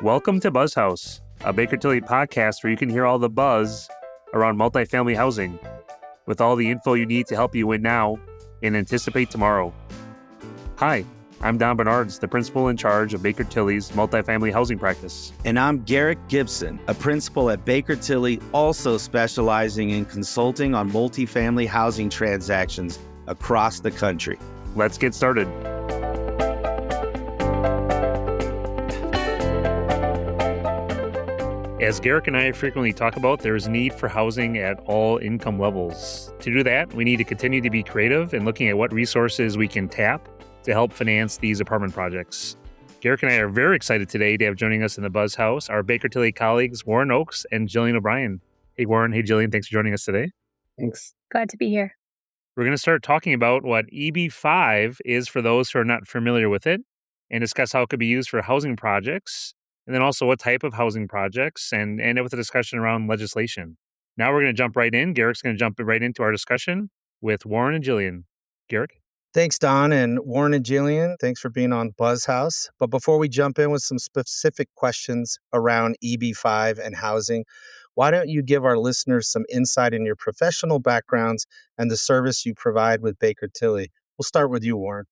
Welcome to BuzzHouse, a Baker Tilly podcast where you can hear all the buzz around multifamily housing, with all the info you need to help you win now and anticipate tomorrow. Hi, I'm Don Bernards, the principal in charge of Baker Tilly's multifamily housing practice. And I'm Garrick Gibson, a principal at Baker Tilly, also specializing in consulting on multifamily housing transactions across the country. Let's get started. As Garrick and I frequently talk about, there is a need for housing at all income levels. To do that, we need to continue to be creative in looking at what resources we can tap to help finance these apartment projects. Garrick and I are very excited today to have joining us in the Buzz House our Baker Tilly colleagues, Warren Oakes and Jillian O'Brien. Hey, Warren. Hey, Jillian. Thanks for joining us today. Thanks. Glad to be here. We're going to start talking about what EB-5 is for those who are not familiar with it and discuss how it could be used for housing projects, and then also what type of housing projects, and end up with a discussion around legislation. Now we're going to jump right in. Garrick's going to jump right into our discussion with Warren and Jillian. Garrick? Thanks, Don, and Warren and Jillian. Thanks for being on BuzzHouse. But before we jump in with some specific questions around EB-5 and housing, why don't you give our listeners some insight in your professional backgrounds and the service you provide with Baker Tilly? We'll start with you, Warren.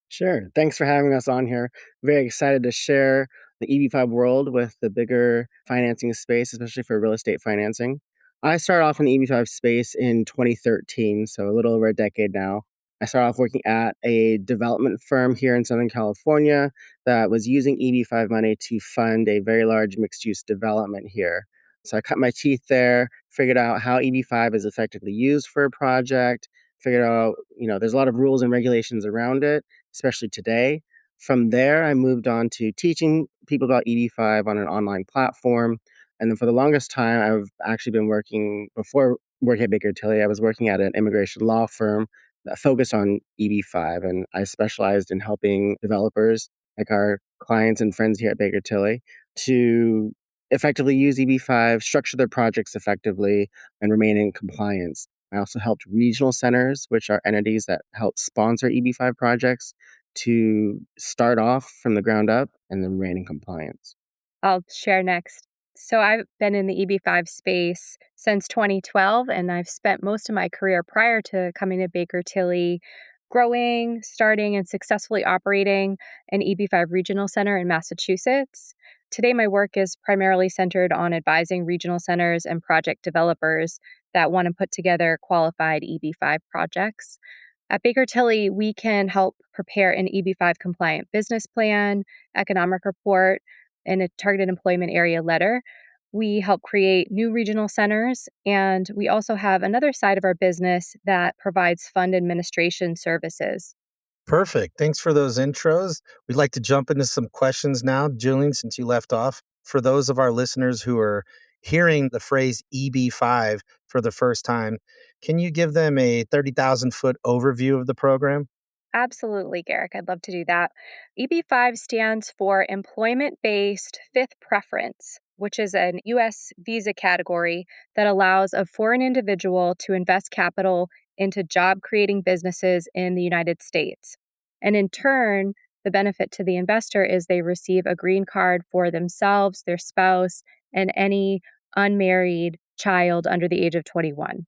Sure. Thanks for having us on here. Very excited to share the EB-5 world with the bigger financing space, especially for real estate financing. I started off in the EB-5 space in 2013, so a little over a decade now. I started off working at a development firm here in Southern California that was using EB-5 money to fund a very large mixed-use development here. So I cut my teeth there, figured out how EB-5 is effectively used for a project, figured out, there's a lot of rules and regulations around it, especially today. From there, I moved on to teaching people about EB-5 on an online platform. And then for the longest time, I've actually been working, before working at Baker Tilly, I was working at an immigration law firm that focused on EB-5. And I specialized in helping developers, like our clients and friends here at Baker Tilly, to effectively use EB-5, structure their projects effectively, and remain in compliance. I also helped regional centers, which are entities that help sponsor EB-5 projects, to start off from the ground up and then remain in compliance. I'll share next. So I've been in the EB-5 space since 2012, and I've spent most of my career prior to coming to Baker Tilly growing, starting, and successfully operating an EB-5 regional center in Massachusetts. Today, my work is primarily centered on advising regional centers and project developers that want to put together qualified EB-5 projects. At Baker Tilly, we can help prepare an EB-5 compliant business plan, economic report, and a targeted employment area letter. We help create new regional centers, and we also have another side of our business that provides fund administration services. Perfect. Thanks for those intros. We'd like to jump into some questions now. Jillian, since you left off, for those of our listeners who are hearing the phrase EB-5 for the first time, can you give them a 30,000-foot overview of the program? Absolutely, Garrick. I'd love to do that. EB-5 stands for Employment-Based Fifth Preference, which is an U.S. visa category that allows a foreign individual to invest capital into job-creating businesses in the United States. And in turn, the benefit to the investor is they receive a green card for themselves, their spouse, and any unmarried child under the age of 21.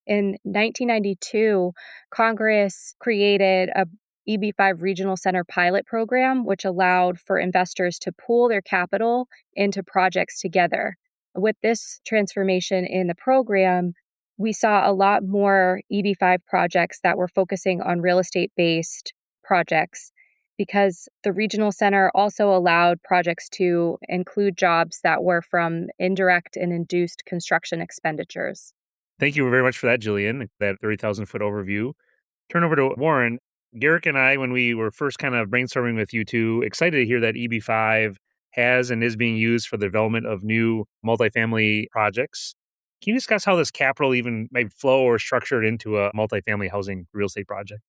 In 1992, Congress created a EB-5 Regional Center pilot program, which allowed for investors to pool their capital into projects together. With this transformation in the program, we saw a lot more EB-5 projects that were focusing on real estate-based projects, because the regional center also allowed projects to include jobs that were from indirect and induced construction expenditures. Thank you very much for that, Jillian, that 30,000-foot overview. Turn over to Warren. Garrick and I, when we were first kind of brainstorming with you two, excited to hear that EB-5 has and is being used for the development of new multifamily projects. Can you discuss how this capital even might flow or structured into a multifamily housing real estate project?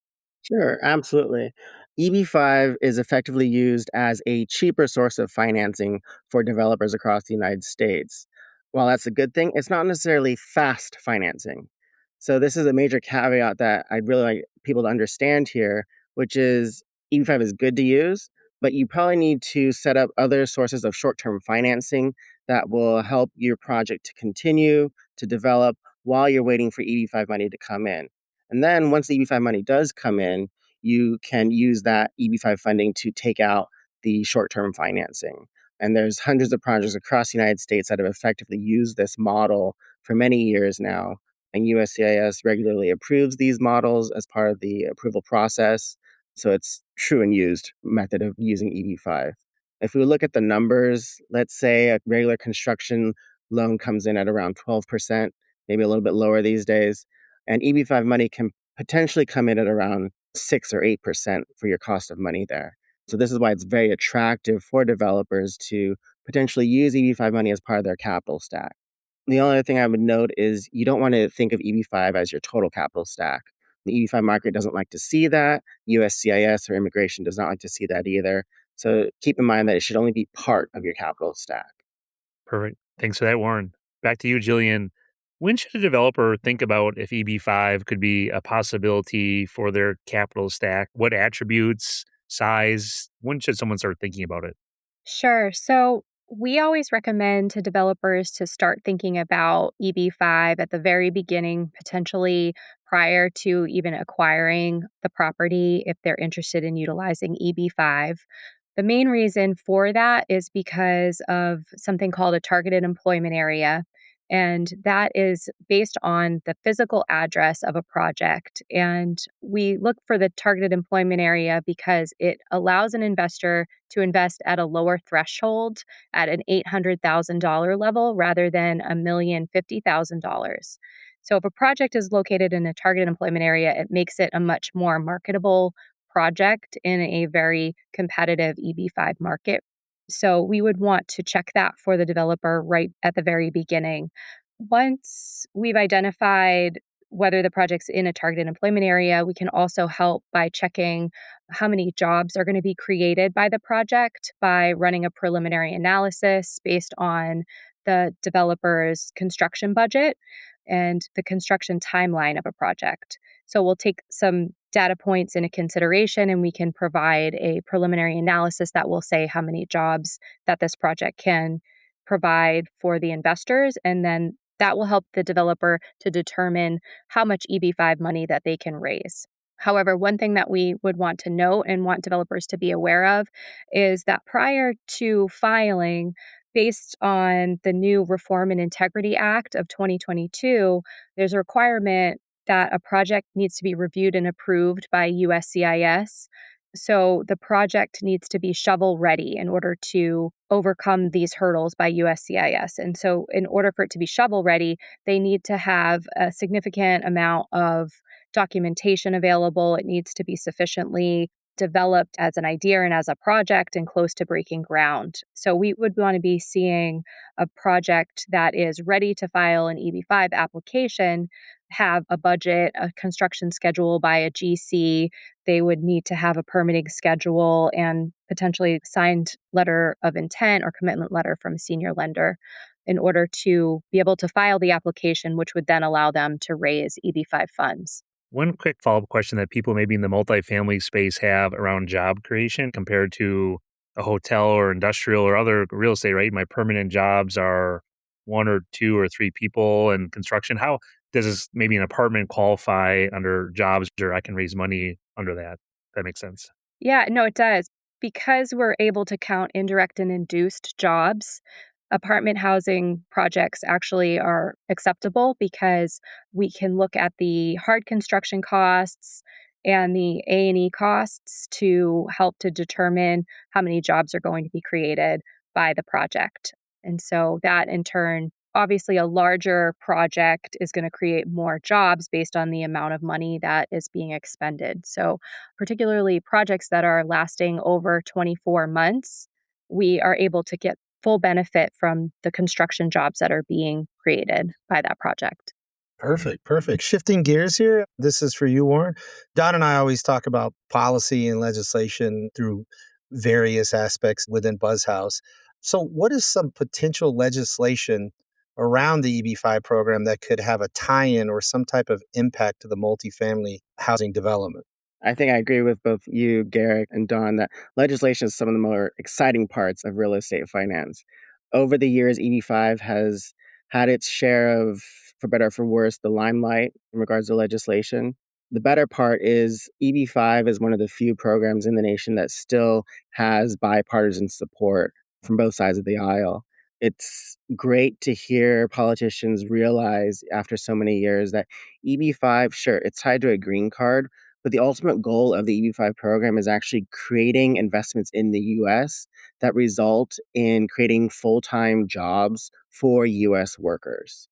Sure, absolutely. EB-5 is effectively used as a cheaper source of financing for developers across the United States. While that's a good thing, it's not necessarily fast financing. So this is a major caveat that I'd really like people to understand here, which is EB-5 is good to use, But you probably need to set up other sources of short-term financing that will help your project to continue to develop while you're waiting for EB-5 money to come in. And then once the EB-5 money does come in, you can use that EB-5 funding to take out the short-term financing. And there's hundreds of projects across the United States that have effectively used this model for many years now. And USCIS regularly approves these models as part of the approval process. So it's true and used method of using EB-5. If we look at the numbers, let's say a regular construction loan comes in at around 12%, maybe a little bit lower these days, and EB-5 money can potentially come in at around 6 or 8% for your cost of money there. So this is why it's very attractive for developers to potentially use EB-5 money as part of their capital stack. The only other thing I would note is you don't want to think of EB-5 as your total capital stack. The EB-5 market doesn't like to see that. USCIS or immigration does not like to see that either. So keep in mind that it should only be part of your capital stack. Perfect. Thanks for that, Warren. Back to you, Jillian. When should a developer think about if EB-5 could be a possibility for their capital stack? What attributes, size? When should someone start thinking about it? Sure. So we always recommend to developers to start thinking about EB-5 at the very beginning, potentially prior to even acquiring the property if they're interested in utilizing EB-5. The main reason for that is because of something called a targeted employment area. And that is based on the physical address of a project. And we look for the targeted employment area because it allows an investor to invest at a lower threshold at an $800,000 level rather than $1,050,000. So if a project is located in a targeted employment area, it makes it a much more marketable project in a very competitive EB-5 market. So we would want to check that for the developer right at the very beginning. Once we've identified whether the project's in a targeted employment area, we can also help by checking how many jobs are going to be created by the project by running a preliminary analysis based on the developer's construction budget and the construction timeline of a project. So we'll take some data points into consideration and we can provide a preliminary analysis that will say how many jobs that this project can provide for the investors. And then that will help the developer to determine how much EB-5 money that they can raise. However, one thing that we would want to note and want developers to be aware of is that prior to filing, based on the new Reform and Integrity Act of 2022, there's a requirement that a project needs to be reviewed and approved by USCIS. So the project needs to be shovel ready in order to overcome these hurdles by USCIS. And so in order for it to be shovel ready, they need to have a significant amount of documentation available. It needs to be sufficiently developed as an idea and as a project and close to breaking ground. So we would want to be seeing a project that is ready to file an EB-5 application, have a budget, a construction schedule by a GC. They would need to have a permitting schedule and potentially signed letter of intent or commitment letter from a senior lender in order to be able to file the application, which would then allow them to raise EB-5 funds. One quick follow-up question that people maybe in the multifamily space have around job creation compared to a hotel or industrial or other real estate, right? My permanent jobs are one or two or three people in construction. How does this maybe an apartment qualify under jobs or I can raise money under that? That makes sense. Yeah, no, it does. Because we're able to count indirect and induced jobs, apartment housing projects actually are acceptable because we can look at the hard construction costs and the A&E costs to help to determine how many jobs are going to be created by the project. And so that in turn, obviously a larger project is going to create more jobs based on the amount of money that is being expended. So particularly projects that are lasting over 24 months, we are able to get full benefit from the construction jobs that are being created by that project. Perfect, perfect. Shifting gears here, this is for you, Warren. Don and I always talk about policy and legislation through various aspects within BuzzHouse. So, what is some potential legislation around the EB-5 program that could have a tie in or some type of impact to the multifamily housing development? I think I agree with both you, Garrick, and Don that legislation is some of the more exciting parts of real estate finance. Over the years, EB-5 has had its share of, for better or for worse, the limelight in regards to legislation. The better part is EB-5 is one of the few programs in the nation that still has bipartisan support from both sides of the aisle. It's great to hear politicians realize after so many years that EB-5, sure, it's tied to a green card, but the ultimate goal of the EB-5 program is actually creating investments in the US that result in creating full-time jobs for US workers.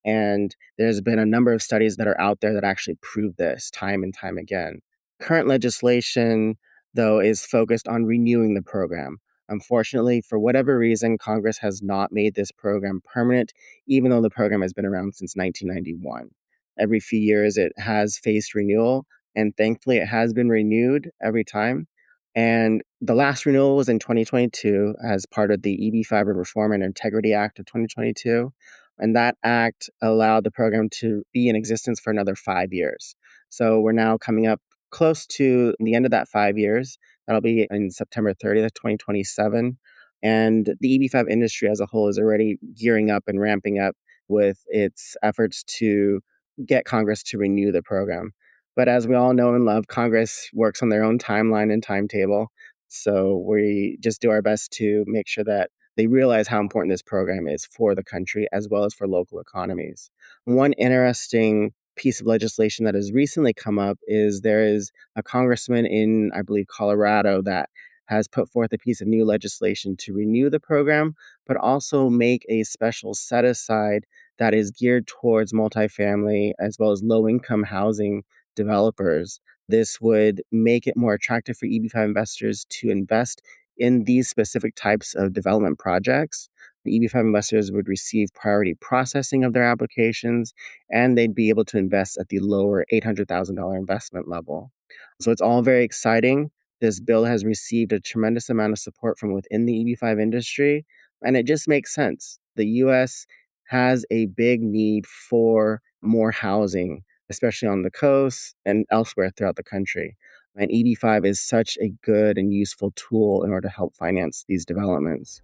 And there's been a number of studies that are out there that actually prove this time and time again. Current legislation, though, is focused on renewing the program. Unfortunately, for whatever reason, Congress has not made this program permanent, even though the program has been around since 1991. Every few years, it has faced renewal, and thankfully, it has been renewed every time. And the last renewal was in 2022 as part of the EB-5 Reform and Integrity Act of 2022. And that act allowed the program to be in existence for another 5 years. So we're now coming up close to the end of that 5 years. That'll be in September 30th, 2027. And the EB-5 industry as a whole is already gearing up and ramping up with its efforts to get Congress to renew the program. But as we all know and love, Congress works on their own timeline and timetable. So we just do our best to make sure that they realize how important this program is for the country as well as for local economies. One interesting piece of legislation that has recently come up is there is a congressman in, I believe, Colorado that has put forth a piece of new legislation to renew the program, but also make a special set aside that is geared towards multifamily as well as low income housing developers. This would make it more attractive for EB-5 investors to invest in these specific types of development projects. The EB-5 investors would receive priority processing of their applications, and they'd be able to invest at the lower $800,000 investment level. So it's all very exciting. This bill has received a tremendous amount of support from within the EB-5 industry, and it just makes sense. The US has a big need for more housing, especially on the coast and elsewhere throughout the country. And EB-5 is such a good and useful tool in order to help finance these developments.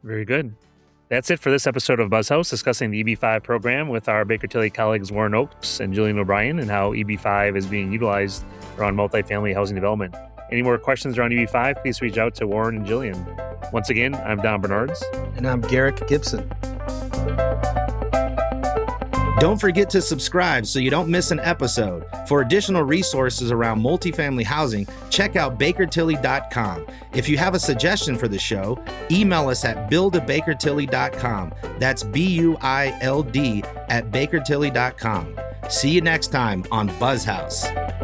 Very good. That's it for this episode of BuzzHouse, discussing the EB-5 program with our Baker Tilly colleagues Warren Oakes and Jillian O'Brien and how EB-5 is being utilized around multifamily housing development. Any more questions around EB-5, please reach out to Warren and Jillian. Once again, I'm Don Bernards. And I'm Garrick Gibson. Don't forget to subscribe so you don't miss an episode. For additional resources around multifamily housing, check out bakertilly.com. If you have a suggestion for the show, email us at build@bakertilly.com. That's BUILD at bakertilly.com. See you next time on BuzzHouse.